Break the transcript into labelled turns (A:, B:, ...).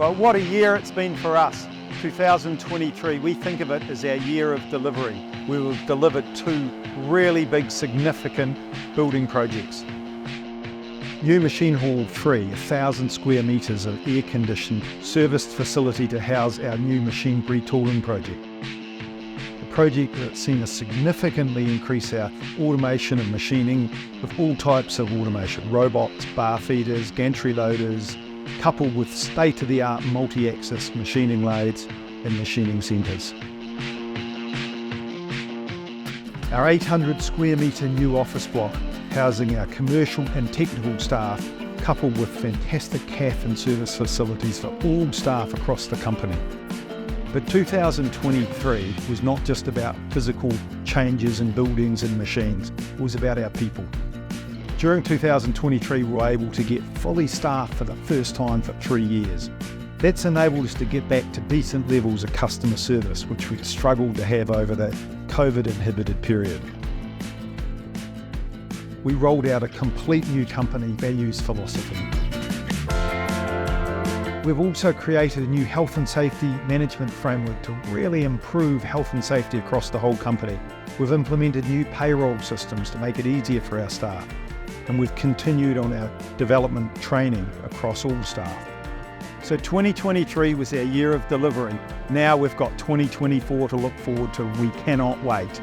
A: Well, what a year it's been for us. 2023, we think of it as our year of delivery. We will deliver 2 really big, significant building projects. New Machine Hall 3, 1,000 square metres of air-conditioned, serviced facility to house our new machine retooling project. A project that's seen us significantly increase our automation and machining with all types of automation, robots, bar feeders, gantry loaders, coupled with state-of-the-art multi-axis machining lathes and machining centres. Our 800 square metre new office block housing our commercial and technical staff, coupled with fantastic CAF and service facilities for all staff across the company. But 2023 was not just about physical changes in buildings and machines, it was about our people. During 2023, we were able to get fully staffed for the first time for 3 years. That's enabled us to get back to decent levels of customer service, which we struggled to have over the COVID-inhibited period. We rolled out a complete new company values philosophy. We've also created a new health and safety management framework to really improve health and safety across the whole company. We've implemented new payroll systems to make it easier for our staff. And we've continued on our development training across all staff. So 2023 was our year of delivery. Now we've got 2024 to look forward to. We cannot wait.